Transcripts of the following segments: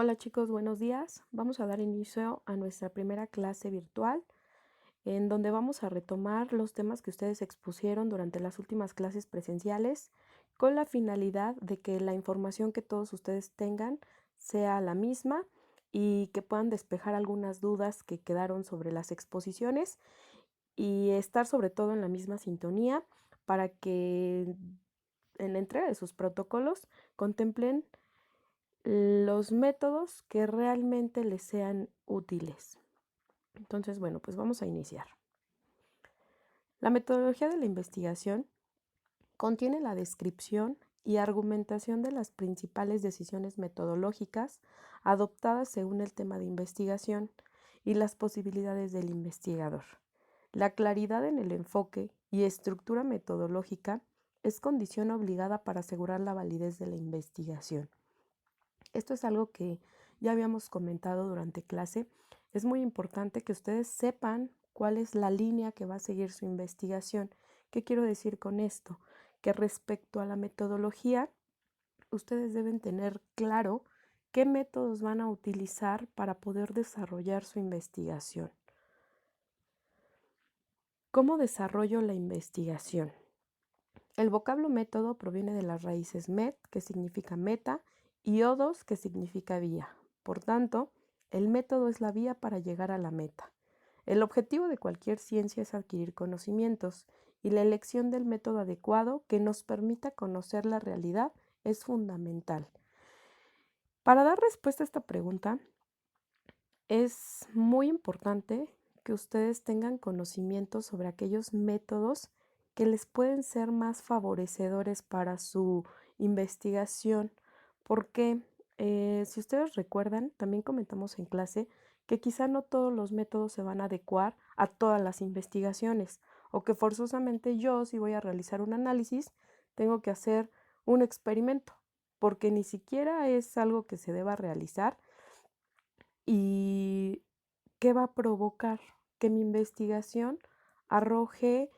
Hola chicos, buenos días. Vamos a dar inicio a nuestra primera clase virtual, en donde vamos a retomar los temas que ustedes expusieron durante las últimas clases presenciales, con la finalidad de que la información que todos ustedes tengan sea la misma y que puedan despejar algunas dudas que quedaron sobre las exposiciones y estar sobre todo en la misma sintonía para que en la entrega de sus protocolos contemplen los métodos que realmente les sean útiles. Entonces, bueno, pues vamos a iniciar. La metodología de la investigación contiene la descripción y argumentación de las principales decisiones metodológicas adoptadas según el tema de investigación y las posibilidades del investigador. La claridad en el enfoque y estructura metodológica es condición obligada para asegurar la validez de la investigación. Esto es algo que ya habíamos comentado durante clase. Es muy importante que ustedes sepan cuál es la línea que va a seguir su investigación. ¿Qué quiero decir con esto? Que respecto a la metodología, ustedes deben tener claro qué métodos van a utilizar para poder desarrollar su investigación. ¿Cómo desarrollo la investigación? El vocablo método proviene de las raíces met, que significa meta, y odos, que significa vía. Por tanto, el método es la vía para llegar a la meta. El objetivo de cualquier ciencia es adquirir conocimientos, y la elección del método adecuado que nos permita conocer la realidad es fundamental. Para dar respuesta a esta pregunta, es muy importante que ustedes tengan conocimiento sobre aquellos métodos que les pueden ser más favorecedores para su investigación, porque si ustedes recuerdan, también comentamos en clase que quizá no todos los métodos se van a adecuar a todas las investigaciones, o que forzosamente yo, si voy a realizar un análisis, tengo que hacer un experimento, porque ni siquiera es algo que se deba realizar. ¿Y qué va a provocar? Que mi investigación arroje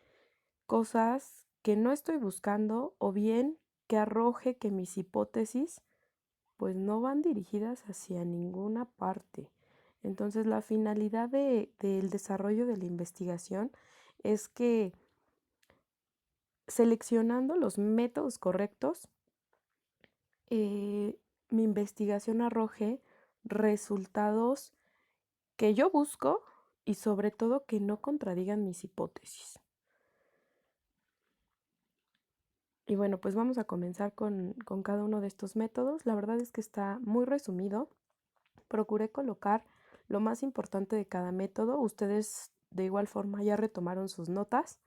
cosas que no estoy buscando, o bien que arroje que mis hipótesis pues no van dirigidas hacia ninguna parte. Entonces la finalidad del desarrollo de la investigación es que seleccionando los métodos correctos, mi investigación arroje resultados que yo busco y sobre todo que no contradigan mis hipótesis. Y bueno, pues vamos a comenzar con cada uno de estos métodos. La verdad es que está muy resumido. Procuré colocar lo más importante de cada método. Ustedes de igual forma ya retomaron sus notas.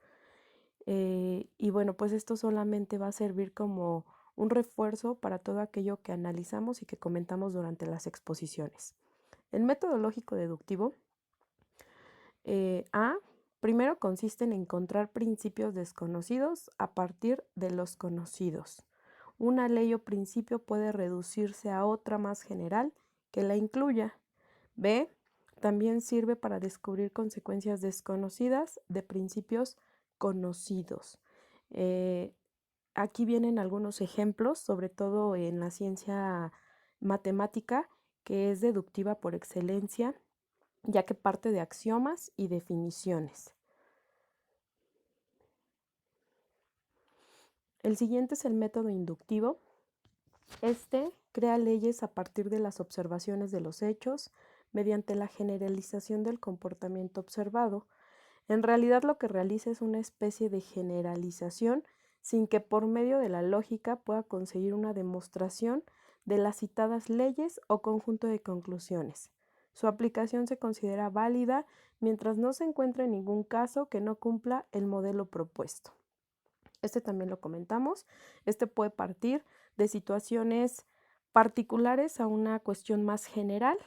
Y bueno, pues esto solamente va a servir como un refuerzo para todo aquello que analizamos y que comentamos durante las exposiciones. El método lógico deductivo primero consiste en encontrar principios desconocidos a partir de los conocidos. Una ley o principio puede reducirse a otra más general que la incluya. B. También sirve para descubrir consecuencias desconocidas de principios conocidos. Aquí vienen algunos ejemplos, sobre todo en la ciencia matemática, que es deductiva por excelencia, ya que parte de axiomas y definiciones. El siguiente es el método inductivo. Este crea leyes a partir de las observaciones de los hechos mediante la generalización del comportamiento observado. En realidad lo que realiza es una especie de generalización sin que por medio de la lógica pueda conseguir una demostración de las citadas leyes o conjunto de conclusiones. Su aplicación se considera válida mientras no se encuentre ningún caso que no cumpla el modelo propuesto. Este también lo comentamos. Este puede partir de situaciones particulares a una cuestión más general.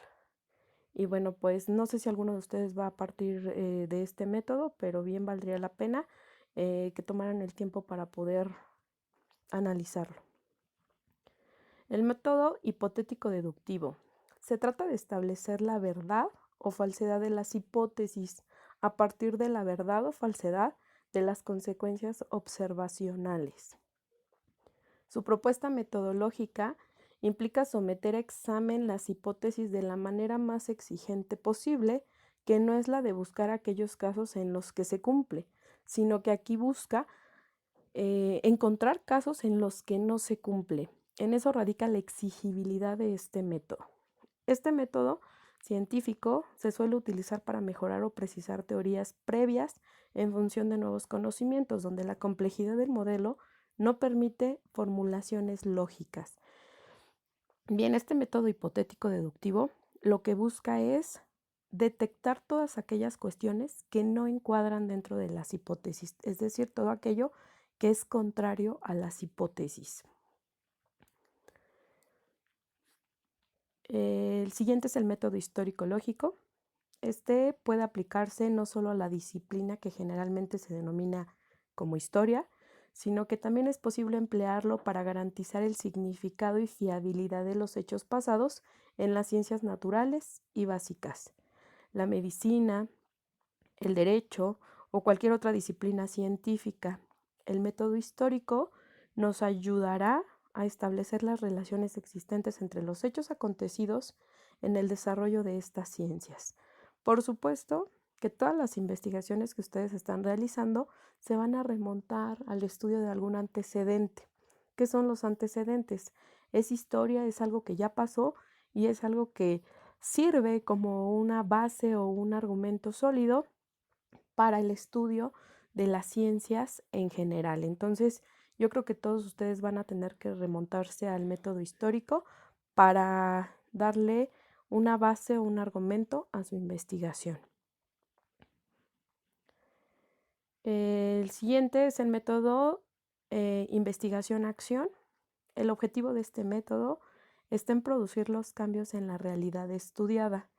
Y bueno, pues no sé si alguno de ustedes va a partir de este método, pero bien valdría la pena que tomaran el tiempo para poder analizarlo. El método hipotético deductivo. Se trata de establecer la verdad o falsedad de las hipótesis a partir de la verdad o falsedad de las consecuencias observacionales. Su propuesta metodológica implica someter a examen las hipótesis de la manera más exigente posible, que no es la de buscar aquellos casos en los que se cumple, sino que aquí busca encontrar casos en los que no se cumple. En eso radica la exigibilidad de este método. Este método científico se suele utilizar para mejorar o precisar teorías previas en función de nuevos conocimientos, donde la complejidad del modelo no permite formulaciones lógicas. Bien, este método hipotético deductivo lo que busca es detectar todas aquellas cuestiones que no encuadran dentro de las hipótesis, es decir, todo aquello que es contrario a las hipótesis. El siguiente es el método histórico-lógico. Este puede aplicarse no solo a la disciplina que generalmente se denomina como historia, sino que también es posible emplearlo para garantizar el significado y fiabilidad de los hechos pasados en las ciencias naturales y básicas. La medicina, el derecho o cualquier otra disciplina científica. El método histórico nos ayudará a establecer las relaciones existentes entre los hechos acontecidos en el desarrollo de estas ciencias. Por supuesto que todas las investigaciones que ustedes están realizando se van a remontar al estudio de algún antecedente. ¿Qué son los antecedentes? Es historia, es algo que ya pasó y es algo que sirve como una base o un argumento sólido para el estudio de las ciencias en general. Entonces, yo creo que todos ustedes van a tener que remontarse al método histórico para darle una base o un argumento a su investigación. El siguiente es el método investigación-acción. El objetivo de este método está en producir los cambios en la realidad estudiada.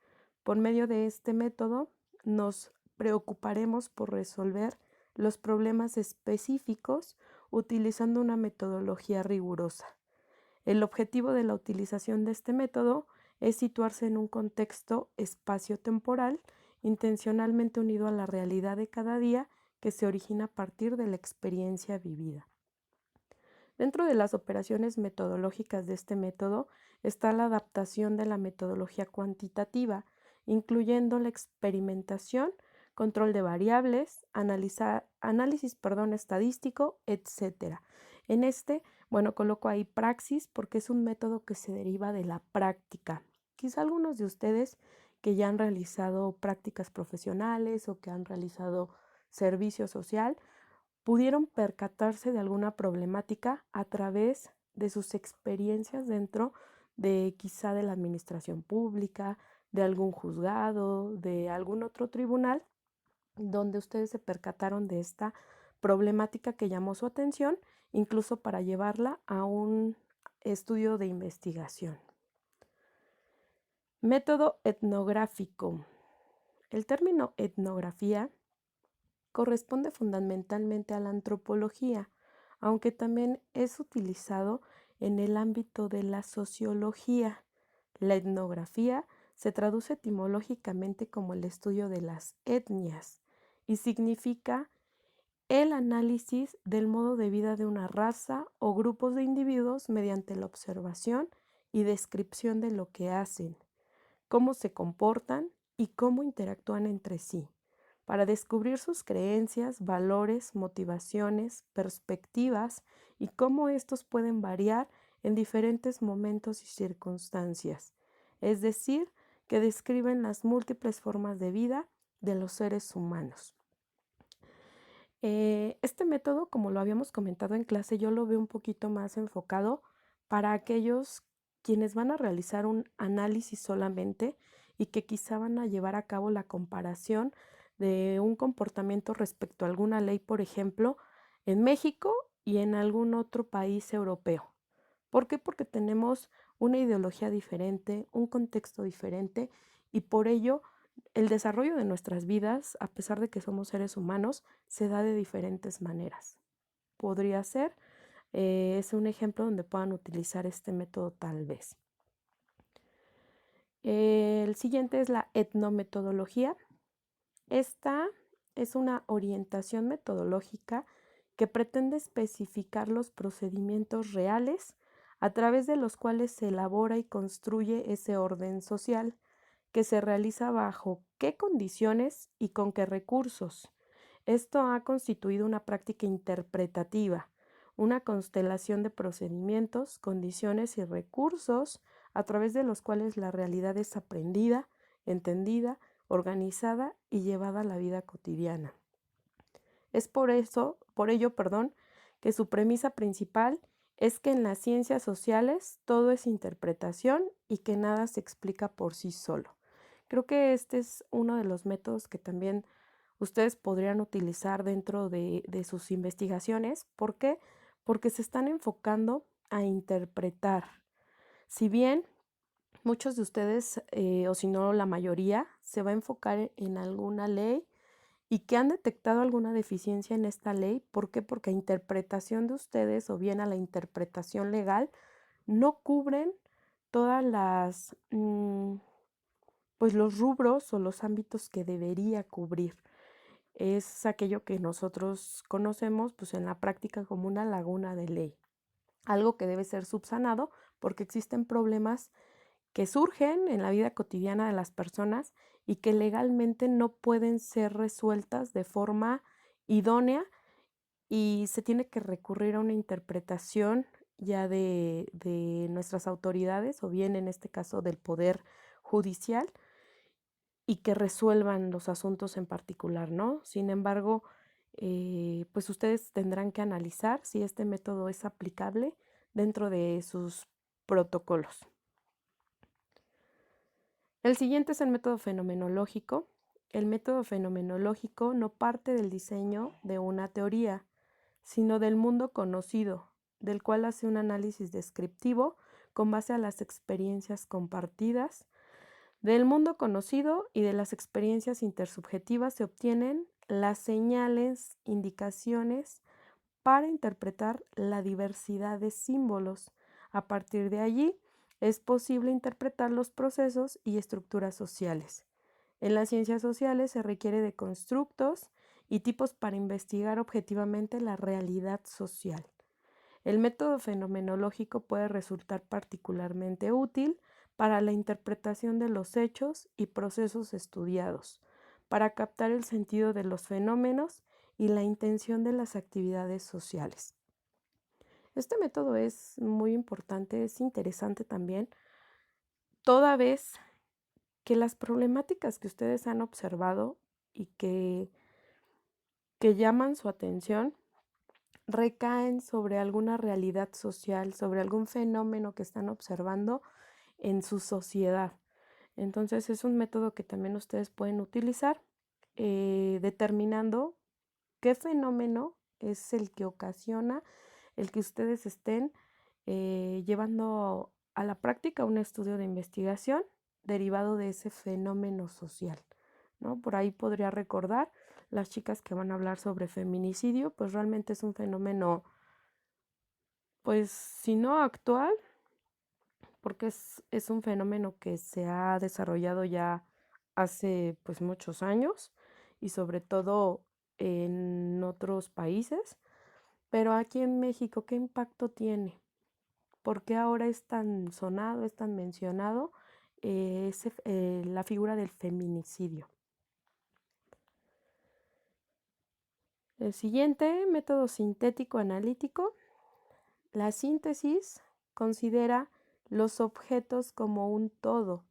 Por medio de este método nos preocuparemos por resolver los problemas específicos utilizando una metodología rigurosa. El objetivo de la utilización de este método es situarse en un contexto espacio-temporal intencionalmente unido a la realidad de cada día que se origina a partir de la experiencia vivida. Dentro de las operaciones metodológicas de este método está la adaptación de la metodología cuantitativa, incluyendo la experimentación, control de variables, análisis estadístico, etc. En este, coloco ahí praxis porque es un método que se deriva de la práctica. Quizá algunos de ustedes que ya han realizado prácticas profesionales o que han realizado servicio social, pudieron percatarse de alguna problemática a través de sus experiencias dentro de quizá de la administración pública, de algún juzgado, de algún otro tribunal, donde ustedes se percataron de esta problemática que llamó su atención, incluso para llevarla a un estudio de investigación. Método etnográfico. El término etnografía corresponde fundamentalmente a la antropología, aunque también es utilizado en el ámbito de la sociología. La etnografía se traduce etimológicamente como el estudio de las etnias y significa el análisis del modo de vida de una raza o grupos de individuos mediante la observación y descripción de lo que hacen, cómo se comportan y cómo interactúan entre sí, para descubrir sus creencias, valores, motivaciones, perspectivas y cómo estos pueden variar en diferentes momentos y circunstancias. Es decir, que describen las múltiples formas de vida de los seres humanos. Este método, como lo habíamos comentado en clase, yo lo veo un poquito más enfocado para aquellos quienes van a realizar un análisis solamente y que quizá van a llevar a cabo la comparación de un comportamiento respecto a alguna ley, por ejemplo, en México y en algún otro país europeo. ¿Por qué? Porque tenemos una ideología diferente, un contexto diferente y por ello el desarrollo de nuestras vidas, a pesar de que somos seres humanos, se da de diferentes maneras. Podría ser, es un ejemplo donde puedan utilizar este método tal vez. El siguiente es la etnometodología. Esta es una orientación metodológica que pretende especificar los procedimientos reales a través de los cuales se elabora y construye ese orden social, que se realiza bajo qué condiciones y con qué recursos. Esto ha constituido una práctica interpretativa, una constelación de procedimientos, condiciones y recursos a través de los cuales la realidad es aprendida, entendida, organizada y llevada a la vida cotidiana. Es por ello, que su premisa principal es que en las ciencias sociales todo es interpretación y que nada se explica por sí solo. Creo que este es uno de los métodos que también ustedes podrían utilizar dentro de sus investigaciones. ¿Por qué? Porque se están enfocando a interpretar. Si bien muchos de ustedes, o si no la mayoría, se va a enfocar en alguna ley y que han detectado alguna deficiencia en esta ley. ¿Por qué? Porque a interpretación de ustedes o bien a la interpretación legal no cubren todas las, pues los rubros o los ámbitos que debería cubrir. Es aquello que nosotros conocemos pues en la práctica como una laguna de ley, algo que debe ser subsanado porque existen problemas que surgen en la vida cotidiana de las personas y que legalmente no pueden ser resueltas de forma idónea y se tiene que recurrir a una interpretación ya de nuestras autoridades o bien en este caso del Poder Judicial y que resuelvan los asuntos en particular, ¿no? Sin embargo, pues ustedes tendrán que analizar si este método es aplicable dentro de sus protocolos. El siguiente es el método fenomenológico. El método fenomenológico no parte del diseño de una teoría, sino del mundo conocido, del cual hace un análisis descriptivo con base a las experiencias compartidas. Del mundo conocido y de las experiencias intersubjetivas se obtienen las señales, indicaciones para interpretar la diversidad de símbolos. A partir de allí, es posible interpretar los procesos y estructuras sociales. En las ciencias sociales se requiere de constructos y tipos para investigar objetivamente la realidad social. El método fenomenológico puede resultar particularmente útil para la interpretación de los hechos y procesos estudiados, para captar el sentido de los fenómenos y la intención de las actividades sociales. Este método es muy importante, es interesante también, toda vez que las problemáticas que ustedes han observado y que llaman su atención recaen sobre alguna realidad social, sobre algún fenómeno que están observando en su sociedad. Entonces es un método que también ustedes pueden utilizar determinando qué fenómeno es el que ocasiona el que ustedes estén llevando a la práctica un estudio de investigación derivado de ese fenómeno social, ¿no? Por ahí podría recordar las chicas que van a hablar sobre feminicidio, pues realmente es un fenómeno, pues si no actual, porque es un fenómeno que se ha desarrollado ya hace pues muchos años y sobre todo en otros países, pero aquí en México, ¿qué impacto tiene? ¿Por qué ahora es tan sonado, es tan mencionado la figura del feminicidio? El siguiente, método sintético analítico. La síntesis considera los objetos como un todo.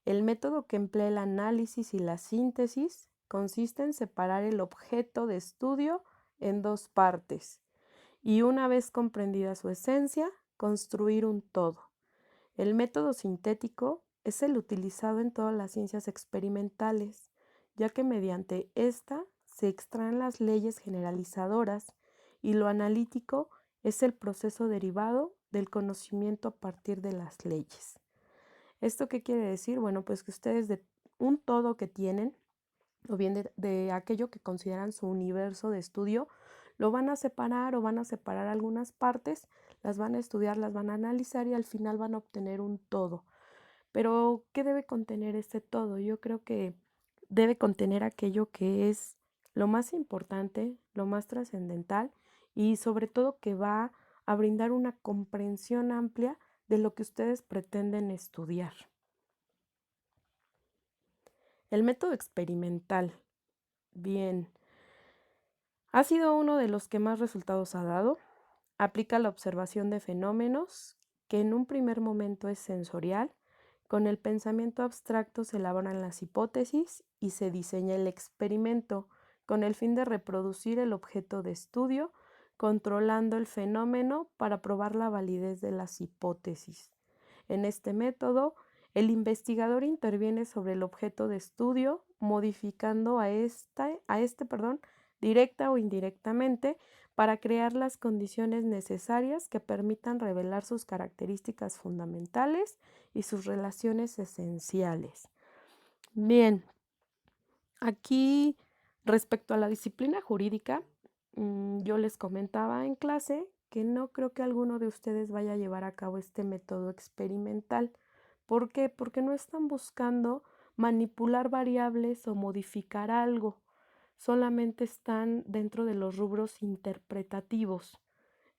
El método que emplea el análisis y la síntesis consiste en separar el objeto de estudio en dos partes y una vez comprendida su esencia, construir un todo. El método sintético es el utilizado en todas las ciencias experimentales, ya que mediante esta se extraen las leyes generalizadoras y lo analítico es el proceso derivado del conocimiento a partir de las leyes. ¿Esto qué quiere decir? Bueno, pues que ustedes de un todo que tienen, o bien de aquello que consideran su universo de estudio, lo van a separar o van a separar algunas partes, las van a estudiar, las van a analizar y al final van a obtener un todo. Pero, ¿qué debe contener este todo? Yo creo que debe contener aquello que es lo más importante, lo más trascendental y sobre todo que va a brindar una comprensión amplia de lo que ustedes pretenden estudiar. El método experimental, bien, ha sido uno de los que más resultados ha dado. Aplica la observación de fenómenos, que en un primer momento es sensorial. Con el pensamiento abstracto se elaboran las hipótesis y se diseña el experimento con el fin de reproducir el objeto de estudio, controlando el fenómeno para probar la validez de las hipótesis. En este método, el investigador interviene sobre el objeto de estudio, modificando a este, directa o indirectamente, para crear las condiciones necesarias que permitan revelar sus características fundamentales y sus relaciones esenciales. Bien, aquí respecto a la disciplina jurídica, yo les comentaba en clase que no creo que alguno de ustedes vaya a llevar a cabo este método experimental. ¿Por qué? Porque no están buscando manipular variables o modificar algo, solamente están dentro de los rubros interpretativos.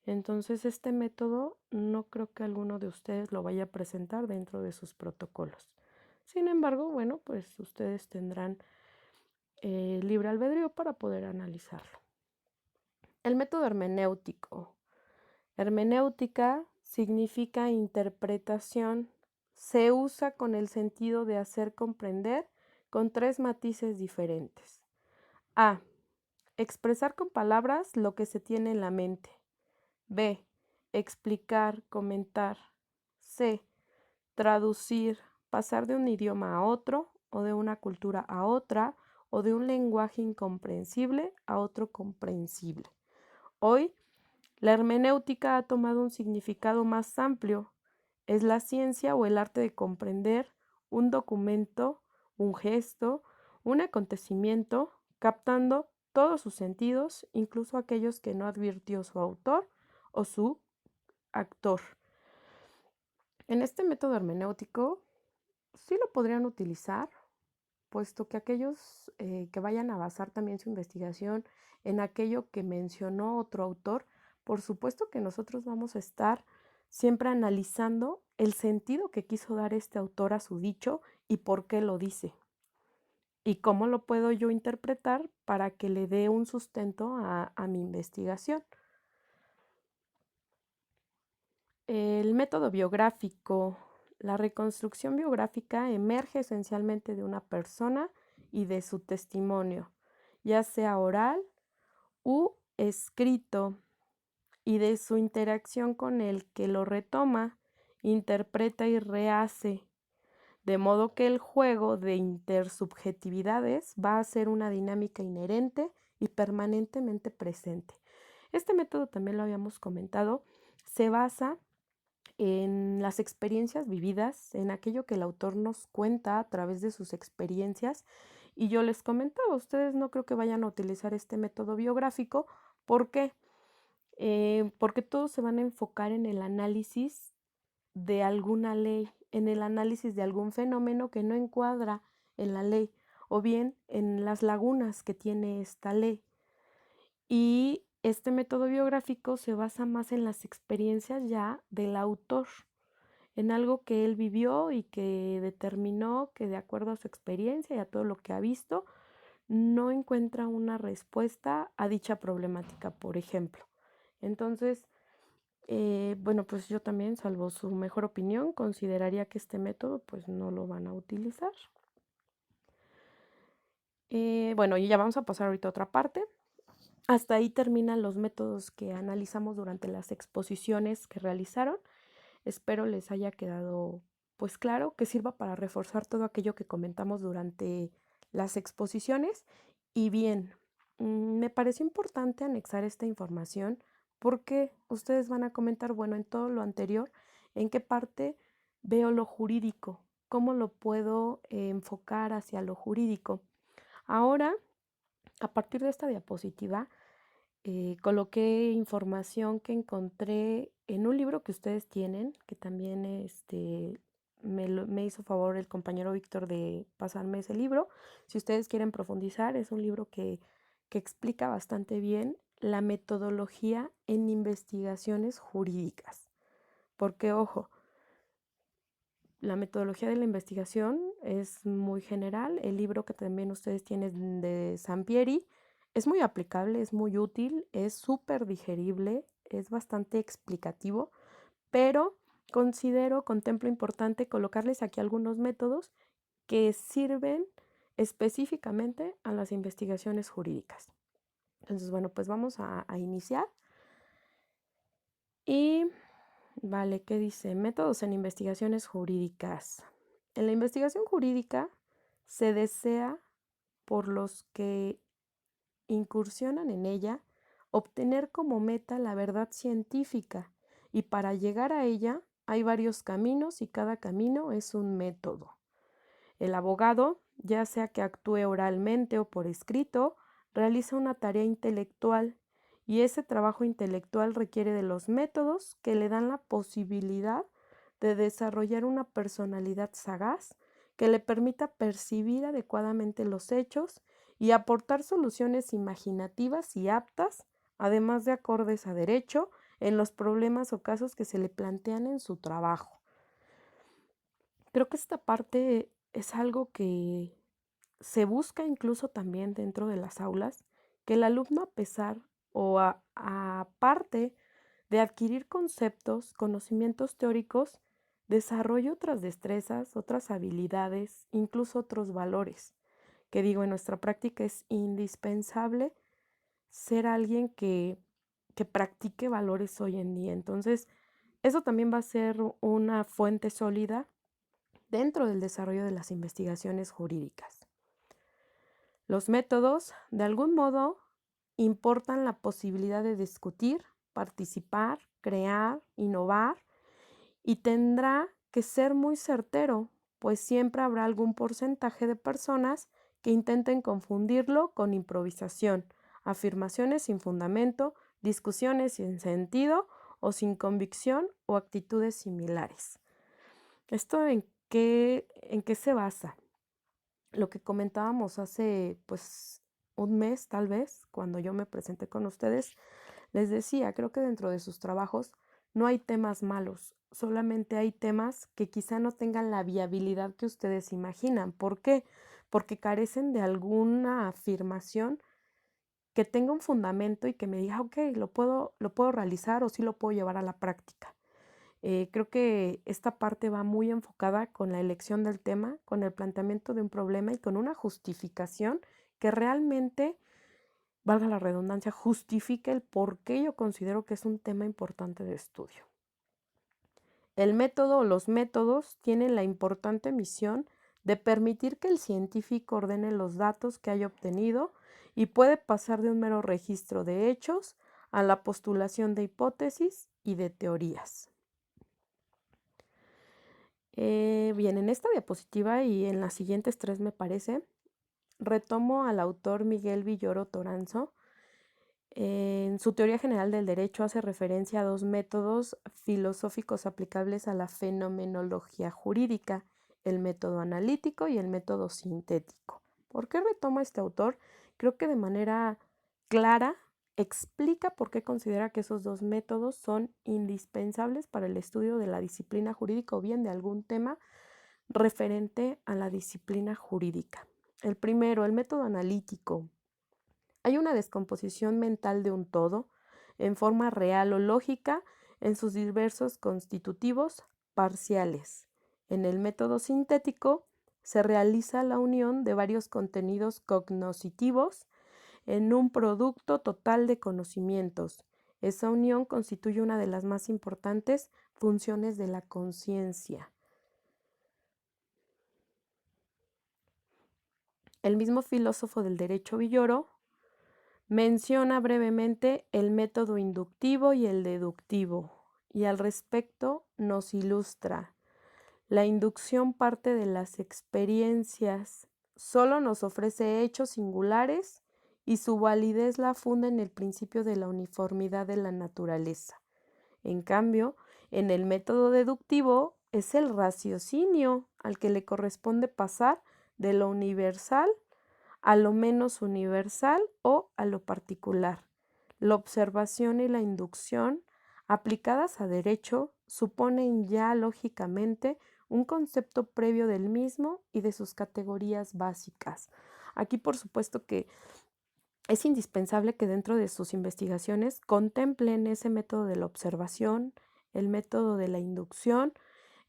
Entonces, este método no creo que alguno de ustedes lo vaya a presentar dentro de sus protocolos. Sin embargo, bueno, pues ustedes tendrán libre albedrío para poder analizarlo. El método hermenéutico. Hermenéutica significa interpretación. Se usa con el sentido de hacer comprender con 3 matices diferentes. A. Expresar con palabras lo que se tiene en la mente. B. Explicar, comentar. C. Traducir, pasar de un idioma a otro, o de una cultura a otra, o de un lenguaje incomprensible a otro comprensible. Hoy, la hermenéutica ha tomado un significado más amplio. Es la ciencia o el arte de comprender un documento, un gesto, un acontecimiento, captando todos sus sentidos, incluso aquellos que no advirtió su autor o su actor. En este método hermenéutico sí lo podrían utilizar, puesto que aquellos que vayan a basar también su investigación en aquello que mencionó otro autor, por supuesto que nosotros vamos a estar siempre analizando el sentido que quiso dar este autor a su dicho y por qué lo dice. Y cómo lo puedo yo interpretar para que le dé un sustento a mi investigación. El método biográfico. La reconstrucción biográfica emerge esencialmente de una persona y de su testimonio, ya sea oral u escrito, y de su interacción con el que lo retoma, interpreta y rehace, de modo que el juego de intersubjetividades va a ser una dinámica inherente y permanentemente presente. Este método, también lo habíamos comentado, se basa en las experiencias vividas, en aquello que el autor nos cuenta a través de sus experiencias. Y yo les comentaba, ustedes no creo que vayan a utilizar este método biográfico. ¿Por qué? Porque todos se van a enfocar en el análisis de alguna ley, en el análisis de algún fenómeno que no encuadra en la ley, o bien en las lagunas que tiene esta ley. Y este método biográfico se basa más en las experiencias ya del autor, en algo que él vivió y que determinó que, de acuerdo a su experiencia y a todo lo que ha visto, no encuentra una respuesta a dicha problemática, por ejemplo. Entonces, bueno, pues yo también, salvo su mejor opinión, consideraría que este método pues no lo van a utilizar. Bueno, y ya vamos a pasar ahorita a otra parte. Hasta ahí terminan los métodos que analizamos durante las exposiciones que realizaron. Espero les haya quedado pues claro, que sirva para reforzar todo aquello que comentamos durante las exposiciones. Y bien, me pareció importante anexar esta información porque ustedes van a comentar, bueno, en todo lo anterior, en qué parte veo lo jurídico, cómo lo puedo enfocar hacia lo jurídico. Ahora, a partir de esta diapositiva, coloqué información que encontré en un libro que ustedes tienen, que también me hizo favor el compañero Víctor de pasarme ese libro. Si ustedes quieren profundizar, es un libro que explica bastante bien la metodología en investigaciones jurídicas. Porque, ojo, la metodología de la investigación es muy general. El libro que también ustedes tienen de Sampieri es muy aplicable, es muy útil, es súper digerible, es bastante explicativo, pero contemplo importante colocarles aquí algunos métodos que sirven específicamente a las investigaciones jurídicas. Entonces, bueno, pues vamos a iniciar. Y, vale, ¿qué dice? Métodos en investigaciones jurídicas. En la investigación jurídica se desea por los que incursionan en ella obtener como meta la verdad científica, y para llegar a ella hay varios caminos y cada camino es un método. El abogado, ya sea que actúe oralmente o por escrito, realiza una tarea intelectual, y ese trabajo intelectual requiere de los métodos que le dan la posibilidad de desarrollar una personalidad sagaz que le permita percibir adecuadamente los hechos y aportar soluciones imaginativas y aptas, además de acordes a derecho, en los problemas o casos que se le plantean en su trabajo. Creo que esta parte es algo que se busca incluso también dentro de las aulas, que el alumno, a pesar o aparte de adquirir conceptos, conocimientos teóricos, desarrolle otras destrezas, otras habilidades, incluso otros valores. Que digo, en nuestra práctica es indispensable ser alguien que practique valores hoy en día. Entonces, eso también va a ser una fuente sólida dentro del desarrollo de las investigaciones jurídicas. Los métodos, de algún modo, importan la posibilidad de discutir, participar, crear, innovar, y tendrá que ser muy certero, pues siempre habrá algún porcentaje de personas que intenten confundirlo con improvisación, afirmaciones sin fundamento, discusiones sin sentido o sin convicción o actitudes similares. ¿Esto en qué se basa? Lo que comentábamos hace un mes tal vez, cuando yo me presenté con ustedes, les decía, creo que dentro de sus trabajos no hay temas malos, solamente hay temas que quizá no tengan la viabilidad que ustedes imaginan. ¿Por qué? Porque carecen de alguna afirmación que tenga un fundamento y que me diga, ok, lo puedo realizar o sí lo puedo llevar a la práctica. Creo que esta parte va muy enfocada con la elección del tema, con el planteamiento de un problema y con una justificación que realmente, valga la redundancia, justifique el por qué yo considero que es un tema importante de estudio. El método o los métodos tienen la importante misión de permitir que el científico ordene los datos que haya obtenido y puede pasar de un mero registro de hechos a la postulación de hipótesis y de teorías. Bien, en esta diapositiva y en las siguientes tres, me parece, retomo al autor Miguel Villoro Toranzo. En su teoría general del derecho hace referencia a dos métodos filosóficos aplicables a la fenomenología jurídica, el método analítico y el método sintético. ¿Por qué retoma este autor? Creo que de manera clara explica por qué considera que esos dos métodos son indispensables para el estudio de la disciplina jurídica o bien de algún tema referente a la disciplina jurídica. El primero, el método analítico. Hay una descomposición mental de un todo en forma real o lógica en sus diversos constitutivos parciales. En el método sintético se realiza la unión de varios contenidos cognoscitivos en un producto total de conocimientos. Esa unión constituye una de las más importantes funciones de la conciencia. El mismo filósofo del derecho Villoro menciona brevemente el método inductivo y el deductivo, y al respecto nos ilustra: la inducción parte de las experiencias, solo nos ofrece hechos singulares y su validez la funda en el principio de la uniformidad de la naturaleza. En cambio, en el método deductivo es el raciocinio al que le corresponde pasar de lo universal a lo menos universal o a lo particular. La observación y la inducción, aplicadas a derecho, suponen ya lógicamente un concepto previo del mismo y de sus categorías básicas. Aquí, por supuesto que es indispensable que dentro de sus investigaciones contemplen ese método de la observación, el método de la inducción,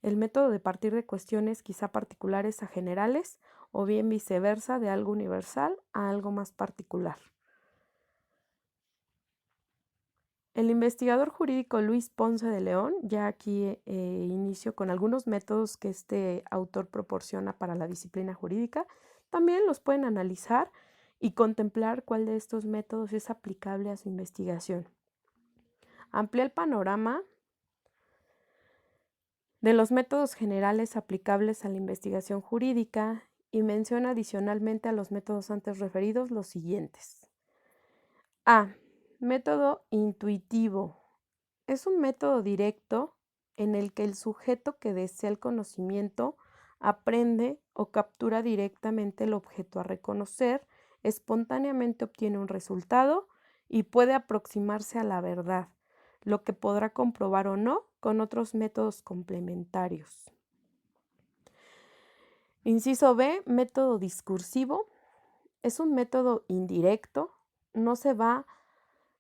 el método de partir de cuestiones quizá particulares a generales o bien viceversa, de algo universal a algo más particular. El investigador jurídico Luis Ponce de León, ya aquí inicio con algunos métodos que este autor proporciona para la disciplina jurídica, también los pueden analizar y contemplar cuál de estos métodos es aplicable a su investigación. Amplía el panorama de los métodos generales aplicables a la investigación jurídica y menciona adicionalmente a los métodos antes referidos los siguientes. A. Método intuitivo. Es un método directo en el que el sujeto que desea el conocimiento aprende o captura directamente el objeto a reconocer, espontáneamente obtiene un resultado y puede aproximarse a la verdad, lo que podrá comprobar o no con otros métodos complementarios. Inciso B, método discursivo. Es un método indirecto, no se va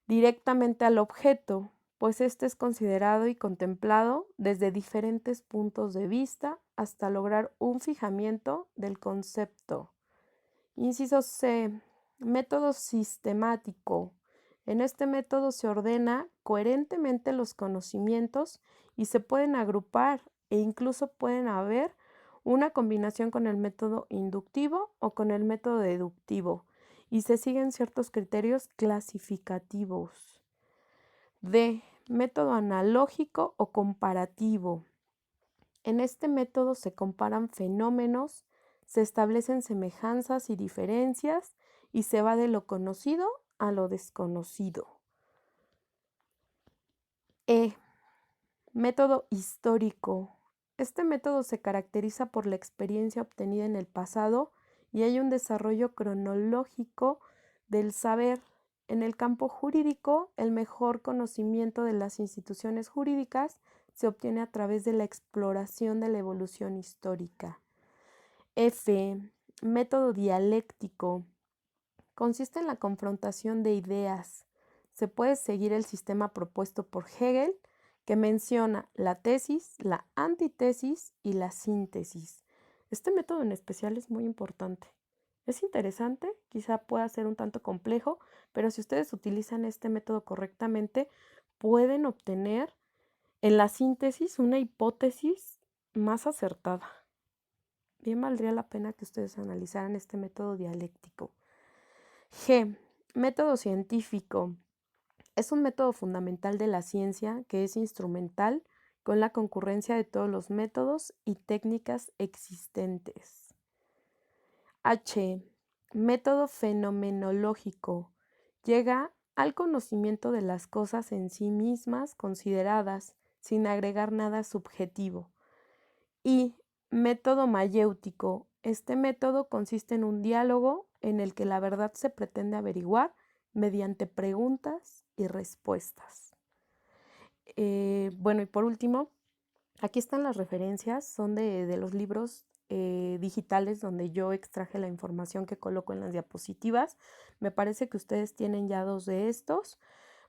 directamente al objeto, pues este es considerado y contemplado desde diferentes puntos de vista hasta lograr un fijamiento del concepto. Inciso C, método sistemático. En este método se ordena coherentemente los conocimientos y se pueden agrupar e incluso pueden haber una combinación con el método inductivo o con el método deductivo y se siguen ciertos criterios clasificativos. D. Método analógico o comparativo. En este método se comparan fenómenos, se establecen semejanzas y diferencias y se va de lo conocido a lo desconocido. E. Método histórico. Este método se caracteriza por la experiencia obtenida en el pasado y hay un desarrollo cronológico del saber. En el campo jurídico, el mejor conocimiento de las instituciones jurídicas se obtiene a través de la exploración de la evolución histórica. F. Método dialéctico. Consiste en la confrontación de ideas. Se puede seguir el sistema propuesto por Hegel, que menciona la tesis, la antítesis y la síntesis. Este método en especial es muy importante. Es interesante, quizá pueda ser un tanto complejo, pero si ustedes utilizan este método correctamente, pueden obtener en la síntesis una hipótesis más acertada. Bien valdría la pena que ustedes analizaran este método dialéctico. G. Método científico. Es un método fundamental de la ciencia que es instrumental con la concurrencia de todos los métodos y técnicas existentes. H. Método fenomenológico. Llega al conocimiento de las cosas en sí mismas consideradas, sin agregar nada subjetivo. Y método mayéutico. Este método consiste en un diálogo en el que la verdad se pretende averiguar mediante preguntas y respuestas. Bueno, y por último, aquí están las referencias, son de los libros digitales donde yo extraje la información que coloco en las diapositivas. Me parece que ustedes tienen ya 2 de estos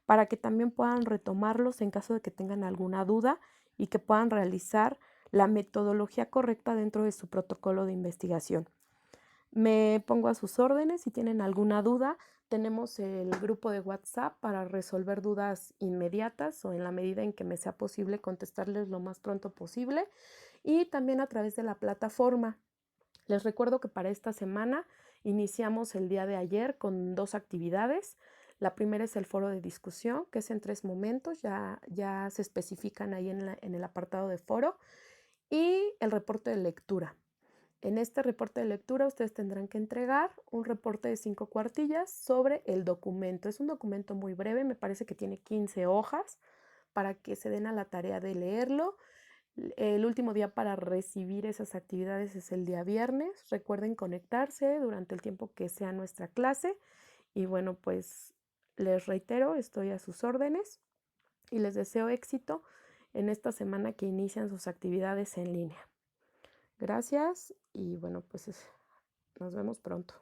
para que también puedan retomarlos en caso de que tengan alguna duda y que puedan realizar la metodología correcta dentro de su protocolo de investigación. Me pongo a sus órdenes. Si tienen alguna duda, tenemos el grupo de WhatsApp para resolver dudas inmediatas o en la medida en que me sea posible contestarles lo más pronto posible y también a través de la plataforma. Les recuerdo que para esta semana iniciamos el día de ayer con 2 actividades. La primera es el foro de discusión, que es en 3 momentos, ya se especifican ahí en el apartado de foro, y el reporte de lectura. En este reporte de lectura ustedes tendrán que entregar un reporte de 5 cuartillas sobre el documento. Es un documento muy breve, me parece que tiene 15 hojas para que se den a la tarea de leerlo. El último día para recibir esas actividades es el día viernes. Recuerden conectarse durante el tiempo que sea nuestra clase. Y bueno, pues les reitero, estoy a sus órdenes y les deseo éxito en esta semana que inician sus actividades en línea. Gracias y bueno, pues nos vemos pronto.